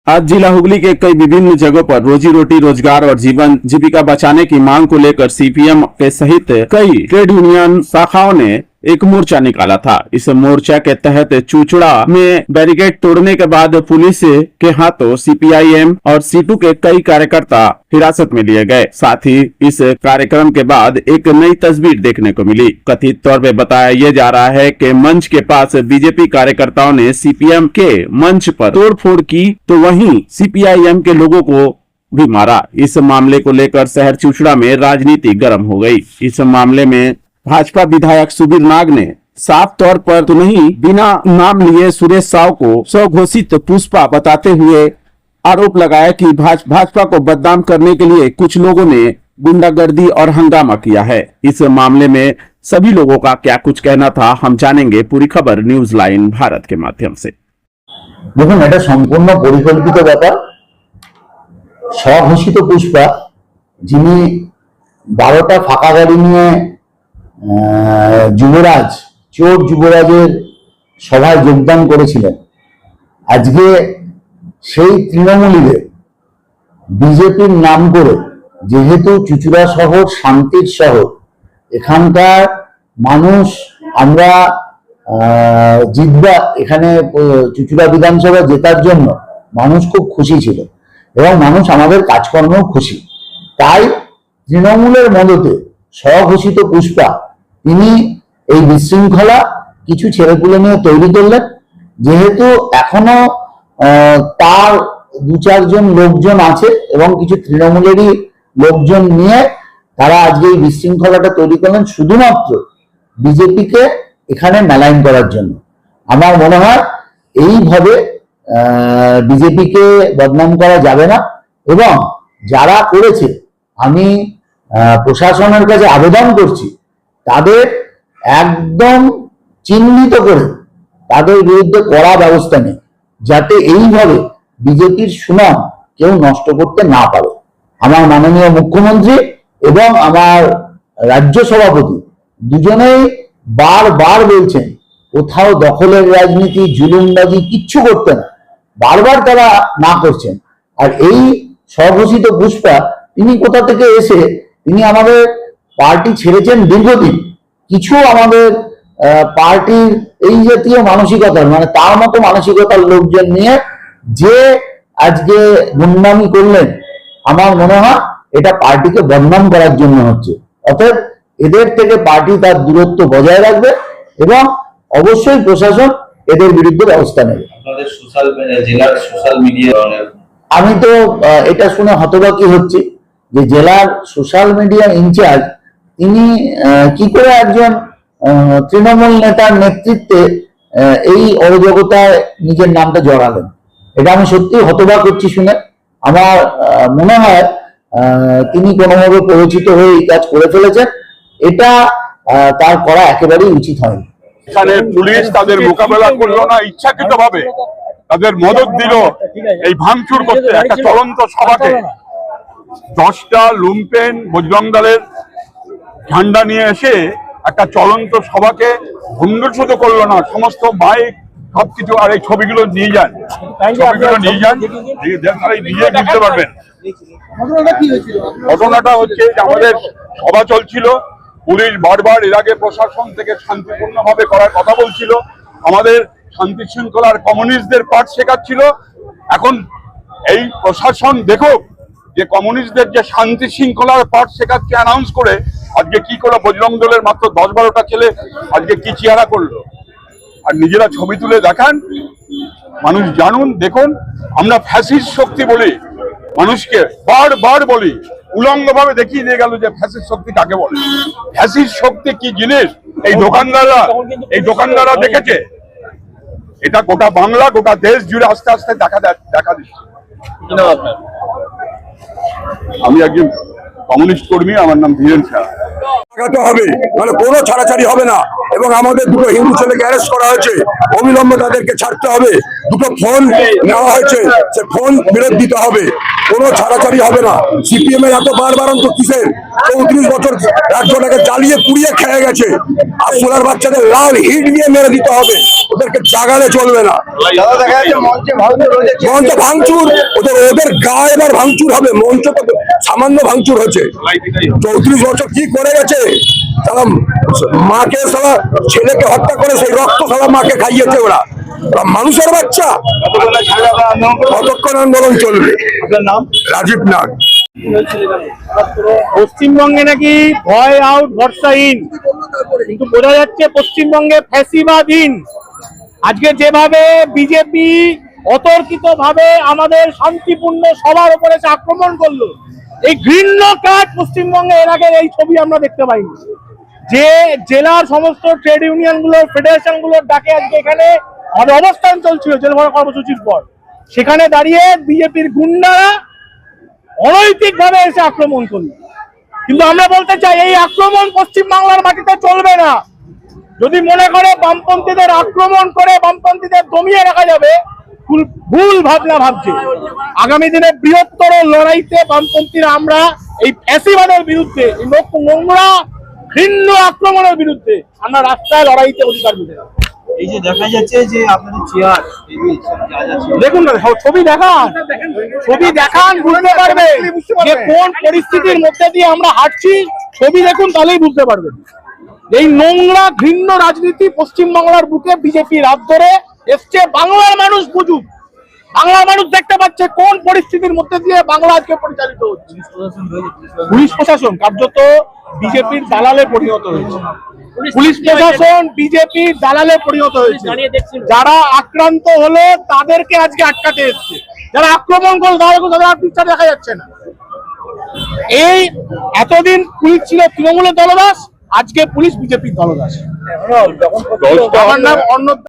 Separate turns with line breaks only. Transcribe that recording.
आज जिला हुगली के कई विभिन्न जगहों पर रोजी रोटी, रोजगार और जीवन जीविका बचाने की मांग को लेकर सीपीएम के सहित कई ट्रेड यूनियन शाखाओं ने एक मोर्चा निकाला था। इस मोर्चा के तहत चुचुड़ा में बैरिकेड तोड़ने के बाद पुलिस के हाथों सीपीआईएम और सीटू के कई कार्यकर्ता हिरासत में लिए गए। साथ ही इस कार्यक्रम के बाद एक नई तस्वीर देखने को मिली। कथित तौर पे बताया यह जा रहा है कि मंच के पास बीजेपी कार्यकर्ताओं ने सीपीएम के मंच पर तोड़फोड़ की, तो वहीं सीपीआईएम के लोगों को भी मारा। इस मामले को लेकर शहर चुचुड़ा में राजनीति गर्म हो गई। इस मामले में भाजपा विधायक सुबीर नाग ने साफ तौर पर तो नहीं, बिना नाम लिए सुरेश साव को स्वघोषित पुष्पा बताते हुए आरोप लगाया कि भाजपा को बदनाम करने के लिए कुछ लोगों ने गुंडागर्दी और हंगामा किया है। इस मामले में सभी लोगों का क्या कुछ कहना था, हम जानेंगे। पूरी खबर न्यूज लाइन भारत के माध्यम से।
দেখুন, এটা সম্পূর্ণ পরিকল্পিত ব্যাপার। স্বঘোষিত পুষ্পা, যিনি 12টা ফাঁকা গাড়ি নিয়ে যুবরাজ, চোর যুবরাজের সভায় যোগদান করেছিলেন, আজকে সেই তৃণমূলীদের বিজেপির নাম করে, যেহেতু চুচুড়া শহর শান্তির শহর, এখানকার মানুষ আমরা জিতবা, এখানে চুচুড়া বিধানসভা জেতার জন্য মানুষ খুব খুশি ছিল এবং মানুষ আমাদের কাজকর্মেও খুশি। তাই তৃণমূলের মদতে স্বঘোষিত পুষ্পা তিনি এই বিশৃঙ্খলা কিছু ছেলেপুলে নিয়ে তৈরি করলেন। যেহেতু এখনো তার 2-4 জন লোকজন আছে এবং কিছু তৃণমূলেরই লোকজন নিয়ে তারা আজকে এই বিশৃঙ্খলাটা তৈরি করলেন শুধুমাত্র বিজেপিকে এখানে মেলাইন করার জন্য। আমার মনে হয় এইভাবে বিজেপিকে বদনাম করা যাবে না এবং যারা করেছে, আমি প্রশাসনের কাছে আবেদন করছি তাদের একদম চিহ্নিত করে তাদের বিরুদ্ধে কড়া ব্যবস্থা নেই, যাতে এইভাবে বিজেপির সুনাম কেউ নষ্ট করতে না পারে। আমার মাননীয় মুখ্যমন্ত্রী এবং আমার রাজ্য সভাপতি দুজনেই বারবার বলছেন কোথাও দখলের রাজনীতি, জুলুমবাজি কিচ্ছু করতে না, বারবার তারা না করছেন। আর এই স্বঘোষিত পুষ্পা তিনি কোথা থেকে এসে তিনি আমাদের পার্টি ছেড়েছেন দীর্ঘদিন। কিছু আমাদের পার্টির এই জাতীয় মানসিকতার, মানে তার মতো মানসিকতার লোকজন নিয়ে যে আজকে গুন্ডামি করলেন, আমার মনে হয় এটা পার্টিকে বদনাম করার জন্য হচ্ছে। অর্থাৎ এদের থেকে পার্টি তার দূরত্ব বজায় রাখবে এবং অবশ্যই প্রশাসন এদের বিরুদ্ধে ব্যবস্থা নেবে। আমি তো এটা শুনে হতবাকি হচ্ছি যে জেলার সোশ্যাল মিডিয়া ইনচার্জ তিনি কি করে একজন তৃণমূল নেতার নেতৃত্বে এই অরাজকতায় নিজের নামটা জড়ালেন। এটা আমি সত্যি হতবাক হচ্ছি শুনে। আমার মনে হয় তিনি কোনোভাবে প্ররোচিত হয়ে এই কাজ করে ফেলেছেন। এটা তার করা একেবারেই উচিত হয়নি।
এখানে পুলিশ তাদের মোকাবেলা করলো না, ইচ্ছাকৃতভাবে তাদের মদত দিল এই ভাঙচুর করতে। একটা চলন্ত সভাকে 10টা লুম্পেন বজরং দলের ঝান্ডা নিয়ে এসে একটা চলন্ত সভাকে ভণ্ডুল করলো না, সমস্ত বাইক সবকিছু। আর এই ছবিগুলো নিয়ে যান, নিজে বুঝতে পারবেন। ঘটনাটা হচ্ছে যে আমাদের সভা চলছিল, পুলিশ বারবার এর আগে প্রশাসন থেকে শান্তিপূর্ণভাবে করার কথা বলছিল, আমাদের শান্তি শৃঙ্খলার কমিউনিস্টদের পাঠ শেখাচ্ছিল। এখন এই প্রশাসন দেখুক যে কমিউনিস্টদের যে শান্তি শৃঙ্খলার পাঠ শেখাচ্ছে অ্যানাউন্স করে, আজকে কি করে বজরং দলের মাত্র 10-12টা ছেলে আজকে কি চেহারা করলো। আর নিজেরা ছবি তুলে দেখান, মানুষ জানুন, দেখুন। আমরা ফ্যাসিস্ট শক্তি বলি, মানুষকে বারবার বলি, উলঙ্গভাবে দেখিয়ে দিয়ে গেল যে ফ্যাসিস্ট শক্তি কাকে বলে। ফ্যাসিস্ট শক্তি কি জিনিস এই দোকানদাররা দেখেছে। এটা গোটা বাংলা, গোটা দেশ জুড়ে আস্তে আস্তে দেখা দিচ্ছে। আমি একজন কমিউনিস্ট কর্মী, আমার নাম ধীরেন শাহ।
লাগাতে হবে, মানে কোনো ছাড়াছাড়ি হবে না। এবং আমাদের দুটো হিন্দু ছেলেকে অ্যারেস্ট করা হয়েছে, অবিলম্বে তাদেরকে ছাড়তে হবে। দুটো ফোন নেওয়া হয়েছে, সে ফোন ফেরত দিতে হবে, কোনো ছাড়াছাড়ি হবে না। সিপিএম এর এত বারবারন্ত কিসের? 34 বছর রাজ্যটাকে জ্বালিয়ে পুড়িয়ে খেয়ে গেছে, আর সোনার বাচ্চাদের লাল হিট দিয়ে মেরে দিতে হবে, ওদেরকে জাগালে চলবে না। মঞ্চ ভাঙচুর, ওদের গায়ে এবার ভাঙচুর হবে, মঞ্চ তো সামান্য ভাঙচুর হয়েছে। 34 বছর কি করে গেছে, সালা মাকে সালা ছেলেকে হত্যা করে সেই রক্ত সালা মাকে খাইয়েছে ওরা মানুষের বাচ্চা। কতক্ষণ আন্দোলন চলবে? রাজীব নাগ।
পশ্চিমবঙ্গে নাকি ভয় আউট ভরসাহীন, কিন্তু বোঝা যাচ্ছে পশ্চিমবঙ্গে ফ্যাসিবাদহীন। আজকে যেভাবে বিজেপি অতর্কিত ভাবে আমাদের শান্তিপূর্ণ সবার উপরে আক্রমণ করলো, এই ঘৃণ্য কাজ পশ্চিমবঙ্গে এর আগে এই ছবি আমরা দেখতে পাইনি। যে জেলার সমস্ত ট্রেড ইউনিয়ন গুলোর ফেডারেশন গুলোর ডাকে আজকে এখানে আমাদের অবস্থান চলছিল জেল ভরা কর্মসূচির পর, সেখানে দাঁড়িয়ে বিজেপির গুন্ডারা অনৈতিক ভাবে এসে আক্রমণ করল। কিন্তু আমরা বলতে চাই, এই আক্রমণ পশ্চিমবাংলার মাটিতে চলবে না। যদি মনে করে বামপন্থীদের আক্রমণ করে বামপন্থীদের দমিয়ে রাখা যাবে, ভুল ভাবনা ভাবছে। আগামী দিনে বৃহত্তর লড়াইতে বামপন্থীরা আমরা এই ফ্যাসিবাদের বিরুদ্ধে, এই নোংরা ঘৃণ্য আক্রমণের বিরুদ্ধে আমরা রাস্তায় লড়াইতে অধিকার দিতে।
এই যে দেখা যাচ্ছে যে আপনাদের চেয়ার
দেখুন না, ছবি দেখান বুঝতে পারবে যে কোন পরিস্থিতির মধ্যে দিয়ে আমরা হাঁটছি। ছবি দেখুন, তাহলেই বুঝতে পারবেন। এই নোংরা ঘৃণ্য রাজনীতি পশ্চিমবাংলার বুকে বিজেপি রাত ধরে এসছে। বাংলার মানুষ বুঝুক, বাংলার মানুষ দেখতে পাচ্ছে কোন পরিস্থিতির মধ্যে দিয়ে বাংলা আজকে পরিচালিত হচ্ছে। পুলিশ প্রশাসন কার্যত বিজেপির দালালে পরিণত হয়েছে। পুলিশ প্রশাসন বিজেপির দালালে পরিণত হয়েছে। যারা আক্রান্ত হলো তাদেরকে আজকে আটকাতে এসছে, যারা আক্রমণ করলো তাদের আর পিছনে দেখা যাচ্ছে না। এই এতদিন পুলিশ ছিল তৃণমূলের দলদাস, আজকে পুলিশ বিজেপির দলদাস। আমার নাম অর্ণব।